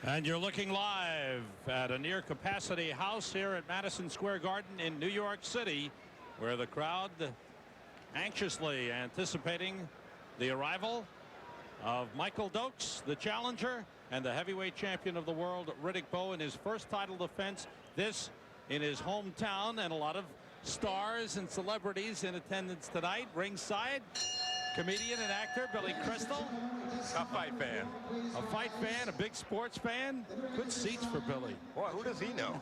And you're looking live at a near-capacity house here at Madison Square Garden in New York City, where the crowd anxiously anticipating the arrival of Michael Dokes, the challenger, and the heavyweight champion of the world, Riddick Bowe, in his first title defense. This in his hometown, and a lot of stars and celebrities in attendance tonight. Ringside, comedian and actor Billy Crystal. A fight fan. A fight fan, a big sports fan. Good seats for Billy. Boy, who does he know?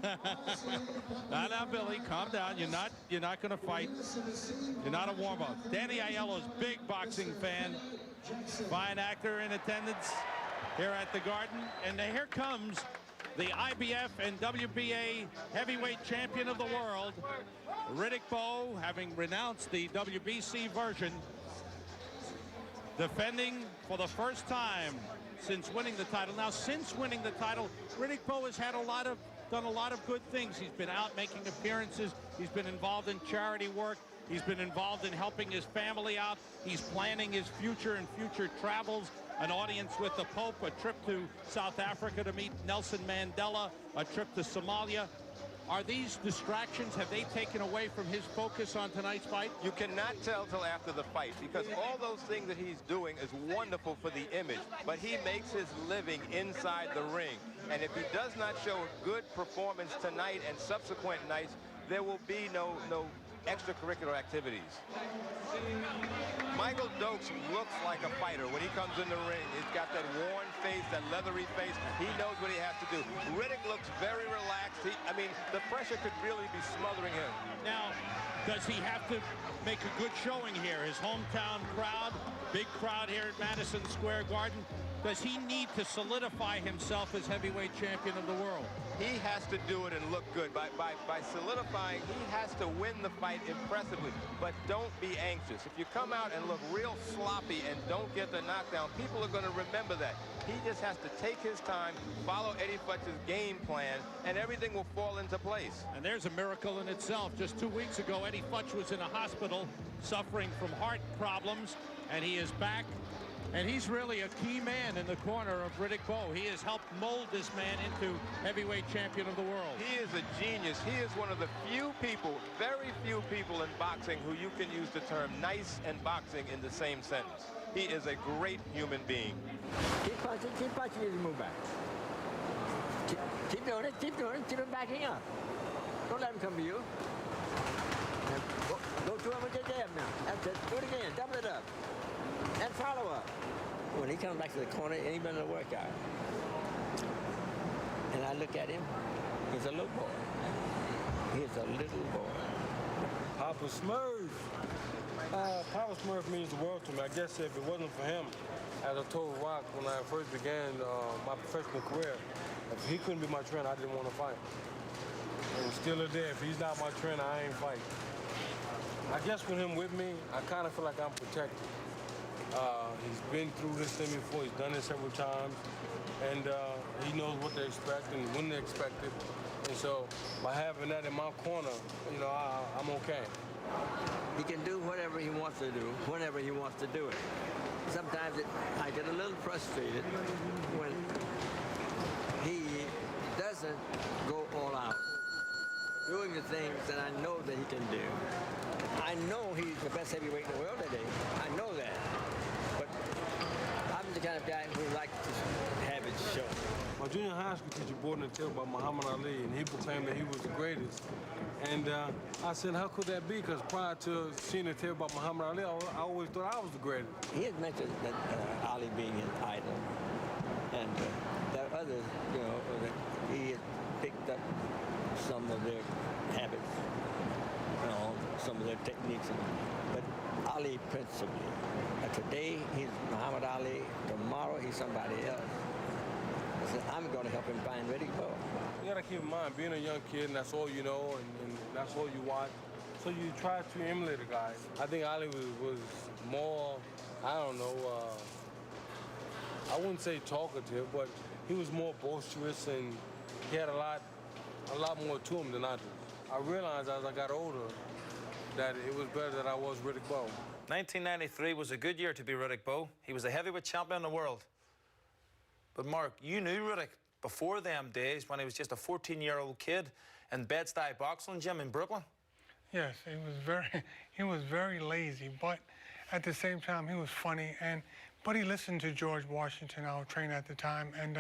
Now, Billy, calm down. You're not going to fight. You're not a warm-up. Danny Aiello's big boxing fan. Fine actor in attendance here at the Garden. And here comes the IBF and WBA heavyweight champion of the world, Riddick Bowe, having renounced the WBC version, defending for the first time since winning the title. Now, since winning the title, Riddick Bowe has had done a lot of good things. He's been out making appearances. He's been involved in charity work. He's been involved in helping his family out. He's planning his future and future travels, an audience with the Pope, a trip to South Africa to meet Nelson Mandela, a trip to Somalia. Are these distractions, have they taken away from his focus on tonight's fight? You cannot tell till after the fight, because all those things that he's doing is wonderful for the image, but he makes his living inside the ring. And if he does not show a good performance tonight and subsequent nights, there will be no extracurricular activities. Michael Dokes looks like a fighter when he comes in the ring. He's got that worn face, that leathery face. He knows what he has to do. Riddick looks very relaxed. I mean, the pressure could really be smothering him. Now, does he have to make a good showing here? His hometown crowd, big crowd here at Madison Square Garden. Does he need to solidify himself as heavyweight champion of the world? He has to do it and look good. By solidifying, he has to win the fight impressively. But don't be anxious. If you come out and look real sloppy and don't get the knockdown, people are going to remember that. He just has to take his time, follow Eddie Futch's game plan, and everything will fall into place. And there's a miracle in itself. Just 2 weeks ago, Eddie Futch was in a hospital suffering from heart problems, and he is back. And he's really a key man in the corner of Riddick Bowe. He has helped mold this man into heavyweight champion of the world. He is a genius. He is one of the few people, very few people in boxing who you can use the term nice and boxing in the same sentence. He is a great human being. Keep punching, you move back. Keep doing it, keep him backing up. Don't let him come to you. Go to him with your jab now. That's it. Do it again, double it up. And follow up. When he comes back to the corner, it ain't been a workout. And I look at him, he's a little boy. He's a little boy. Papa Smurf. Papa Smurf means the world to me. I guess if it wasn't for him, as I told Rock when I first began my professional career, if he couldn't be my trainer, I didn't want to fight. And still there, if he's not my trainer, I ain't fighting. I guess with him with me, I kind of feel like I'm protected. He's been through this thing before. He's done it several times, and he knows what they expect and when they expect it. And so, by having that in my corner, you know, I'm okay. He can do whatever he wants to do, whenever he wants to do it. Sometimes I get a little frustrated when he doesn't go all out, doing the things that I know that he can do. I know he's the best heavyweight in the world today. I know that. But I'm the kind of guy who likes to have it show. My junior high school teacher brought in a tale about Muhammad Ali, and he proclaimed that he was the greatest. And I said, how could that be? Because prior to seeing the tale about Muhammad Ali, I always thought I was the greatest. He has mentioned that Ali being his idol. And there are others, you know, that he has picked up some of their habits, you know, some of their techniques. But Ali principally. Today, he's Muhammad Ali. Tomorrow, he's somebody else. I said, I'm going to help him find Riddick Bowe. You got to keep in mind, being a young kid, and that's all you know, and that's all you watch. So you try to emulate a guy. I think Ali was more, I don't know, I wouldn't say talkative, but he was more boisterous, and he had a lot more to him than I do. I realized as I got older that it was better that I was Riddick Bowe. 1993 was a good year to be Riddick Bowe. He was a heavyweight champion of the world. But Mark, you knew Riddick before them days when he was just a 14-year-old kid in Bed-Stuy boxing gym in Brooklyn. Yes, he was very lazy, but at the same time he was funny, but he listened to George Washington, our trainer at the time, and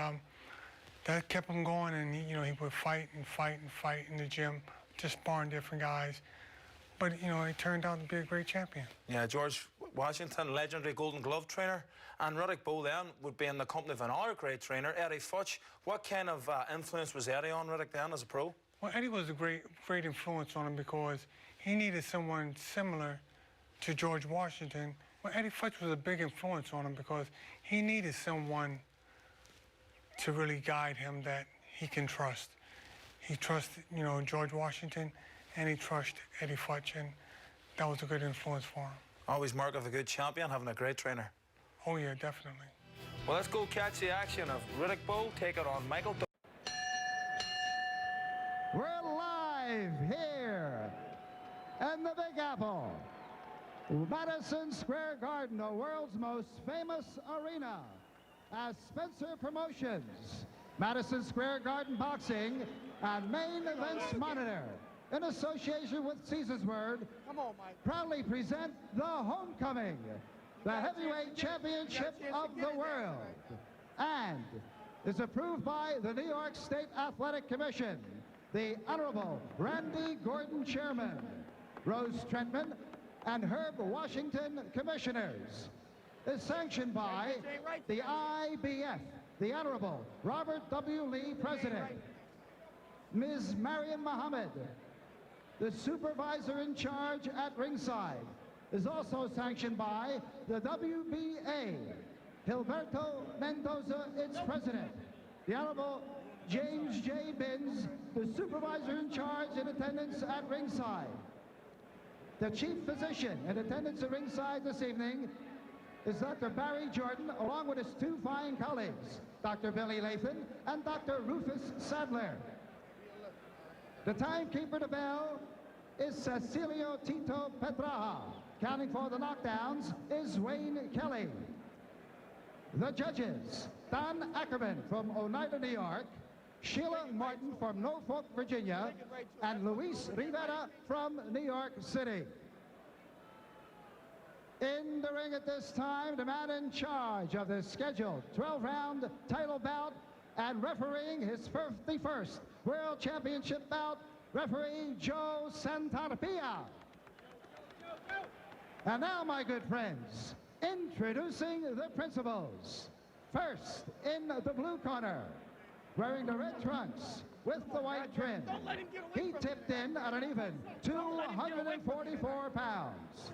that kept him going. And he would fight and fight and fight in the gym, just sparring different guys. But he turned out to be a great champion. Yeah, George Washington, legendary Golden Glove trainer, and Riddick Bowe then would be in the company of another great trainer, Eddie Futch. What kind of influence was Eddie on Riddick then as a pro? Well, Eddie was a great influence on him because he needed someone similar to George Washington. Well, Eddie Futch was a big influence on him because he needed someone to really guide him that he can trust. He trusted, George Washington, and he trusted Eddie Futch, and that was a good influence for him. Always mark of a good champion, having a great trainer. Oh, yeah, definitely. Well, let's go catch the action of Riddick Bowe take it on Michael Dokes. We're live here in the Big Apple, Madison Square Garden, the world's most famous arena, as Spencer Promotions, Madison Square Garden Boxing, and Main Events Monitor, in association with Caesarsburg, proudly present the Homecoming, the heavyweight championship of the world, and is approved by the New York State Athletic Commission, the Honorable Randy Gordon Chairman, Rose Trentman, and Herb Washington Commissioners. Is sanctioned by the IBF, the Honorable Robert W. Lee President, Ms. Mariam Muhammad, the supervisor in charge at ringside. Is also sanctioned by the WBA, Gilberto Mendoza, its president, the Honorable James J. Binns, the supervisor in charge in attendance at ringside. The chief physician in attendance at ringside this evening is Dr. Barry Jordan, along with his two fine colleagues, Dr. Billy Lathan and Dr. Rufus Sadler. The timekeeper to bell is Cecilio Tito Pedraja. Counting for the knockdowns is Wayne Kelly. The judges, Don Ackerman from Oneida, New York, Sheila Martin from Norfolk, Virginia, and Luis Rivera from New York City. In the ring at this time, the man in charge of the scheduled 12-round title bout and refereeing his 51st World Championship bout, referee Joe Santarpia. And now, my good friends, introducing the principals. First, in the blue corner, wearing the red trunks with the white trim, he tipped in at an even 244 pounds.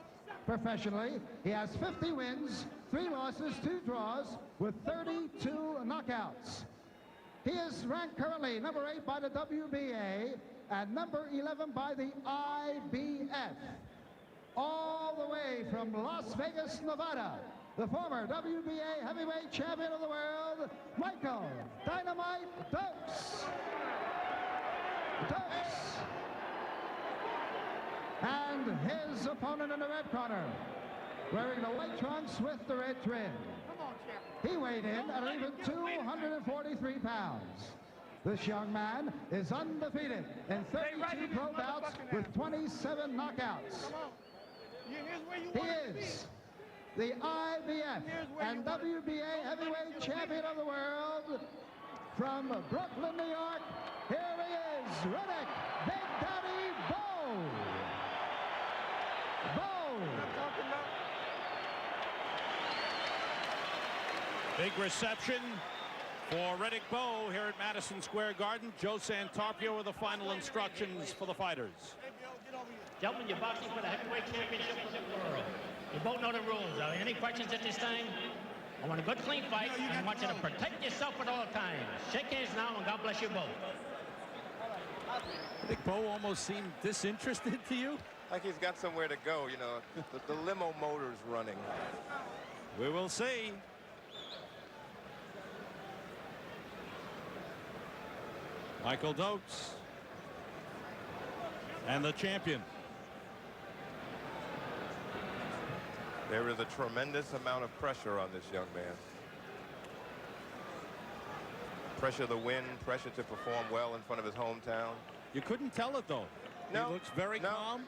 Professionally, he has 50 wins, 3 losses, 2 draws, with 32 knockouts. He is ranked currently number 8 by the WBA and number 11 by the IBF. All the way from Las Vegas, Nevada, the former WBA heavyweight champion of the world, Michael Dynamite Dokes. And his opponent in the red corner, wearing the white trunks with the red trim. He weighed in at an even 243 pounds. This young man is undefeated in 32 pro bouts with 27 knockouts. He is the IBF and WBA heavyweight champion of the world from Brooklyn, New York. Here he is, Riddick Big Daddy Bowe. Big reception for Riddick Bowe here at Madison Square Garden. Joe Santarpia with the final instructions for the fighters. Gentlemen, you're boxing for the heavyweight championship of the world. You both know the rules. Are there any questions at this time? I want a good, clean fight, and I want you to protect yourself at all times. Shake hands now, and God bless you both. Riddick Bowe almost seemed disinterested to you. Like he's got somewhere to go, you know. The limo motor's running. We will see. Michael Dokes and the champion. There is a tremendous amount of pressure on this young man. Pressure to win, pressure to perform well in front of his hometown. You couldn't tell it, though. No, he looks very calm.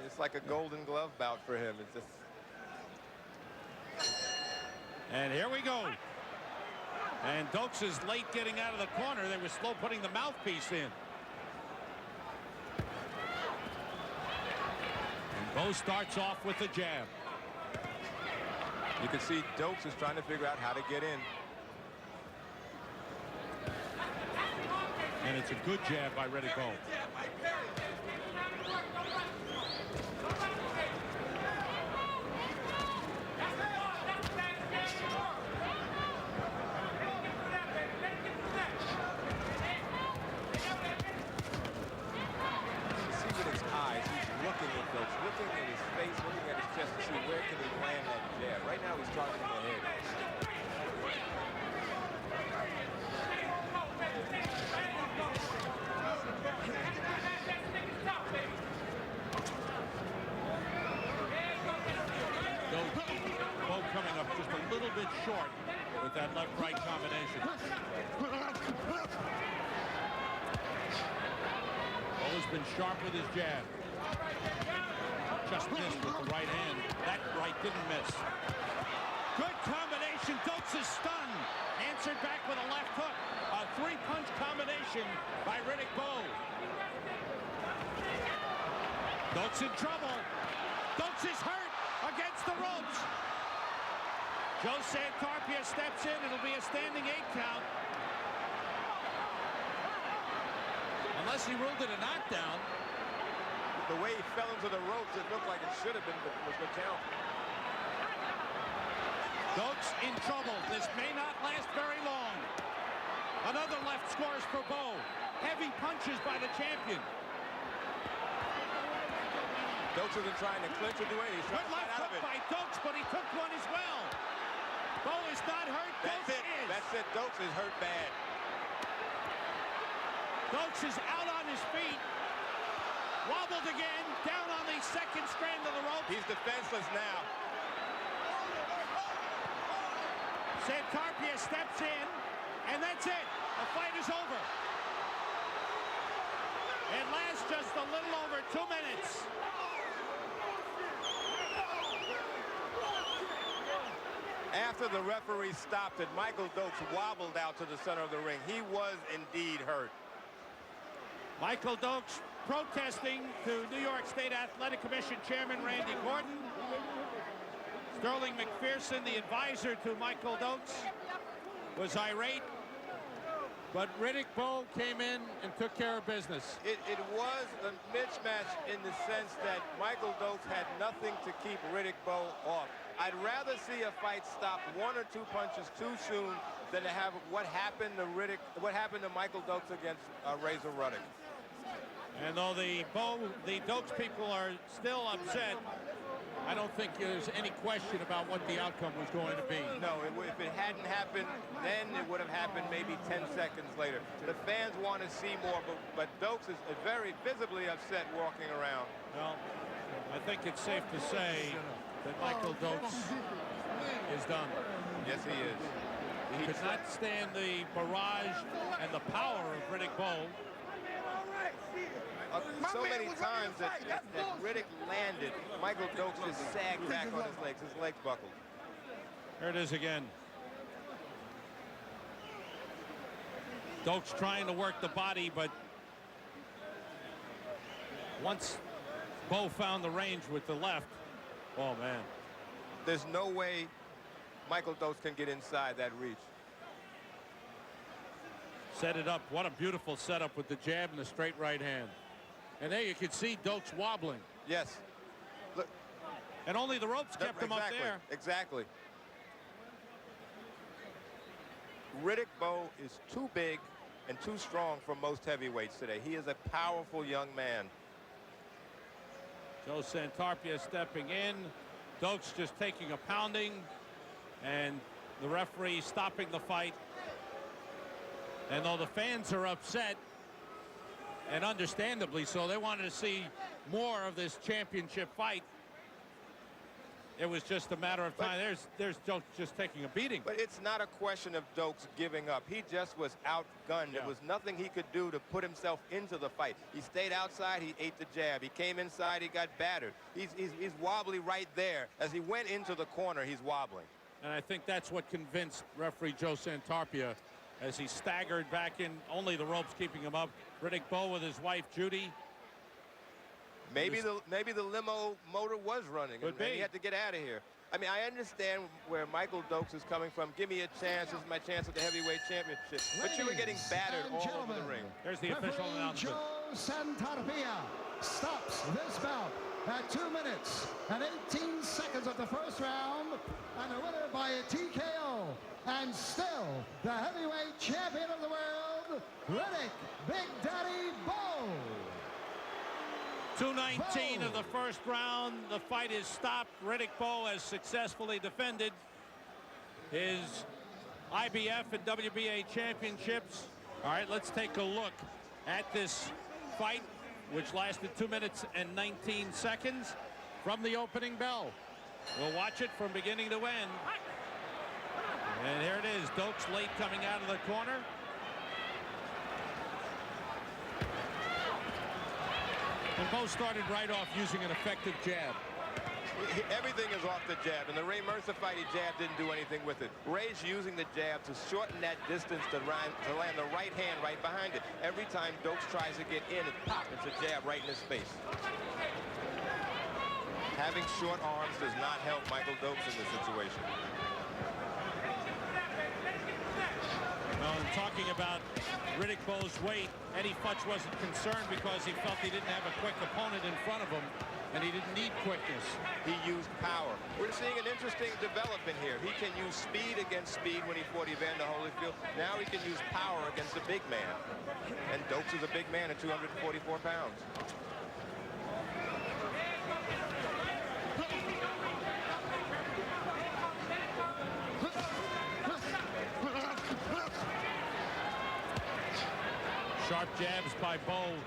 It's like a Golden Glove bout for him. It's just... And here we go. And Dokes is late getting out of the corner. They were slow putting the mouthpiece in. And Bowe starts off with the jab. You can see Dokes is trying to figure out how to get in. And it's a good jab by Riddick Bowe. Right now he's targeting the head. Bowe coming up just a little bit short with that left-right combination. Bowe's been sharp with his jab. Just missed with the right hand. That right didn't miss. Good combination. Dokes is stunned. Answered back with a left hook. A three-punch combination by Riddick Bowe. Dokes in trouble. Dokes is hurt against the ropes. Joe Santarpia steps in. It'll be a standing 8 count. Unless he ruled it a knockdown. The way he fell into the ropes, it looked like it should have been, but it was the count. Dokes in trouble. This may not last very long. Another left scores for Bowe. Heavy punches by the champion. Dokes isn't trying to clinch or do anything. He's trying to fight out of it. By Dokes, but he took one as well. Bowe is not hurt. That's it. Is. That's it. Dokes is hurt bad. Dokes is out on his feet. Wobbled again, down on the second strand of the rope. He's defenseless now. Santarpia steps in, and that's it. The fight is over. It lasts just a little over 2 minutes. After the referee stopped it, Michael Dokes wobbled out to the center of the ring. He was indeed hurt. Michael Dokes protesting to New York State Athletic Commission Chairman Randy Gordon. Sterling McPherson, the advisor to Michael Dokes, was irate. But Riddick Bowe came in and took care of business. It was a mismatch in the sense that Michael Dokes had nothing to keep Riddick Bowe off. I'd rather see a fight stop 1 or 2 punches too soon than to have what happened to Michael Dokes against Razor Ruddick. And though the Dokes people are still upset, I don't think there's any question about what the outcome was going to be. No, if it hadn't happened, then it would have happened maybe 10 seconds later. The fans want to see more, but Dokes is very visibly upset walking around. Well, I think it's safe to say that Michael Dokes is done. Yes, he is. He could not stand the barrage and the power of Riddick Bowe. So many times that Riddick landed, Michael Dokes just sagged back on his legs. His legs buckled. There it is again. Dokes trying to work the body, but once Bowe found the range with the left, oh man. There's no way Michael Dokes can get inside that reach. Set it up. What a beautiful setup with the jab and the straight right hand. And there you can see Dokes wobbling. Yes. Look. And only the ropes kept him up there. Exactly. Riddick Bowe is too big and too strong for most heavyweights today. He is a powerful young man. Joe Santarpia stepping in. Dokes just taking a pounding. And the referee stopping the fight. And though the fans are upset, and understandably so, they wanted to see more of this championship fight. It was just a matter of time. There's Dokes just taking a beating. But it's not a question of Dokes giving up. He just was outgunned. Yeah. There was nothing he could do to put himself into the fight. He stayed outside. He ate the jab. He came inside. He got battered. He's wobbly right there. As he went into the corner, he's wobbling. And I think that's what convinced referee Joe Santarpia as he staggered back in, only the ropes keeping him up. Riddick Bowe with his wife, Judy. Maybe the limo motor was running, and he had to get out of here. I mean, I understand where Michael Dokes is coming from. Give me a chance. This is my chance at the heavyweight championship. But you were getting battered all over the ring. There's the official announcement. Joe Santarpia stops this bout at 2 minutes and 18 seconds of the first round, and a winner by a TKO, and still the heavyweight champion of the world, Riddick Big Daddy Bowe. 2:19 of the first round. The fight is stopped. Riddick Bowe has successfully defended his IBF and WBA championships. All right, let's take a look at this fight, which lasted 2 minutes and 19 seconds from the opening bell. We'll watch it from beginning to end. And here it is. Dokes late coming out of the corner. And both started right off using an effective jab. Everything is off the jab. In the Ray Mercer fight, he jab didn't do anything with it. Ray's using the jab to shorten that distance to land the right hand right behind it. Every time Dokes tries to get in, it pops. It's a jab right in his face. Having short arms does not help Michael Dokes in this situation. Well, and talking about Riddick Bowe's weight, Eddie Futch wasn't concerned because he felt he didn't have a quick opponent in front of him, and he didn't need quickness. He used power. We're seeing an interesting development here. He can use speed against speed when he fought Evander Holyfield. Now he can use power against a big man. And Dokes is a big man at 244 pounds. Sharp jabs by Bowe,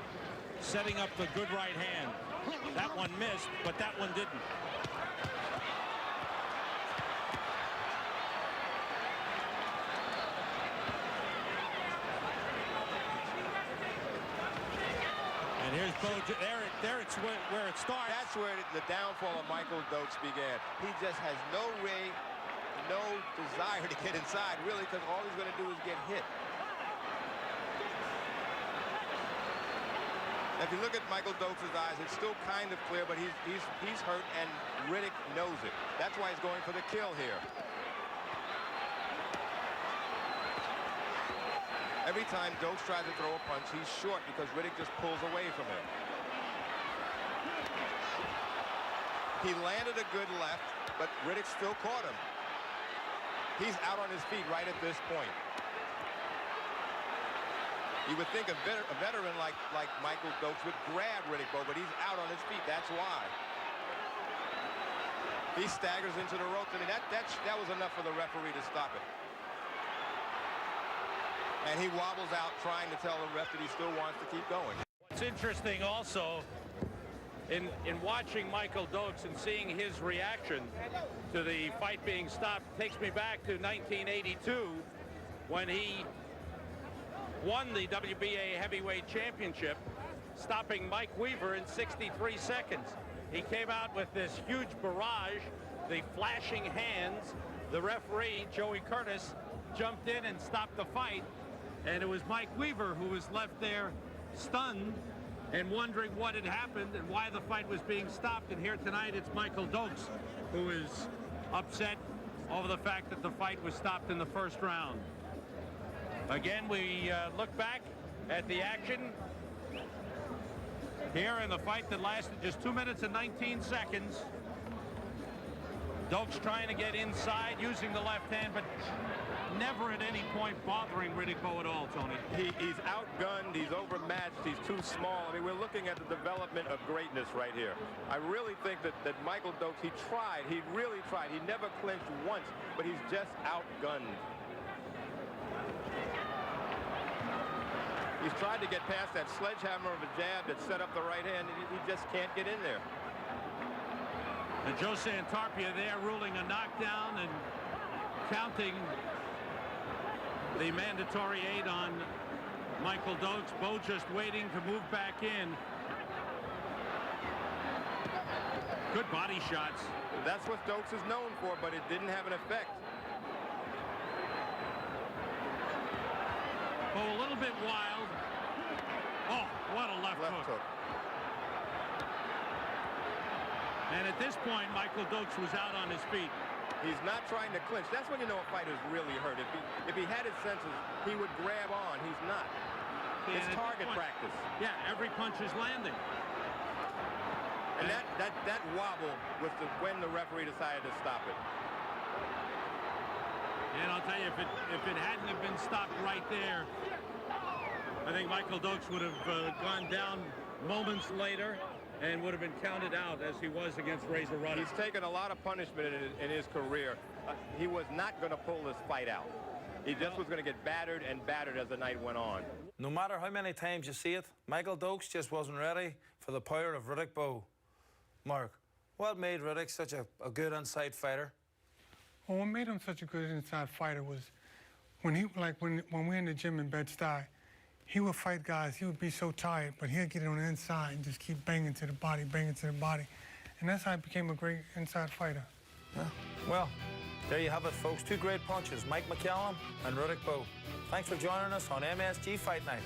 setting up the good right hand. That one missed, but that one didn't. And here's Bowe. There it's where it starts. That's where the downfall of Michael Dokes began. He just has no desire to get inside, really, because all he's going to do is get hit. If you look at Michael Dokes' eyes, it's still kind of clear, but he's hurt, and Riddick knows it. That's why he's going for the kill here. Every time Dokes tries to throw a punch, he's short because Riddick just pulls away from him. He landed a good left, but Riddick still caught him. He's out on his feet right at this point. You would think a veteran like Michael Dokes would grab Riddick Bowe, but he's out on his feet. That's why. He staggers into the ropes. I mean, that was enough for the referee to stop it. And he wobbles out trying to tell the ref that he still wants to keep going. What's interesting also in watching Michael Dokes and seeing his reaction to the fight being stopped takes me back to 1982 when he won the WBA heavyweight championship, stopping Mike Weaver in 63 seconds. He came out with this huge barrage, the flashing hands. The referee, Joey Curtis, jumped in and stopped the fight, and it was Mike Weaver who was left there stunned and wondering what had happened and why the fight was being stopped. And here tonight it's Michael Dokes who is upset over the fact that the fight was stopped in the first round. Again, we look back at the action here in the fight that lasted just 2 minutes and 19 seconds. Dokes trying to get inside using the left hand, but never at any point bothering Riddick Bowe at all, Tony. He's outgunned, he's overmatched, he's too small. I mean, we're looking at the development of greatness right here. I really think that Michael Dokes, he really tried. He never clinched once, but he's just outgunned. He's tried to get past that sledgehammer of a jab that set up the right hand, and he just can't get in there. And Joe Santarpia there ruling a knockdown and counting the mandatory 8 on Michael Dokes. Bowe just waiting to move back in. Good body shots. That's what Dokes is known for, but it didn't have an effect. Bowe a little bit wild. Oh, what a left hook. And at this point, Michael Dokes was out on his feet. He's not trying to clinch. That's when you know a fighter's really hurt. If he had his senses, he would grab on. He's not. It's target practice. Yeah, every punch is landing. And that wobble was when the referee decided to stop it. And I'll tell you, if it hadn't have been stopped right there, I think Michael Dokes would have gone down moments later and would have been counted out as he was against Razor Riddick. He's taken a lot of punishment in his career. He was not going to pull this fight out. He just was going to get battered and battered as the night went on. No matter how many times you see it, Michael Dokes just wasn't ready for the power of Riddick Bowe. Mark, what made Riddick such a good inside fighter? Well, what made him such a good inside fighter was when we're in the gym in Bed-Stuy, he would fight guys. He would be so tired, but he'd get it on the inside and just keep banging to the body, banging to the body. And that's how he became a great inside fighter. Yeah. Well, there you have it, folks. 2 great punches, Mike McCallum and Riddick Bowe. Thanks for joining us on MSG Fight Night.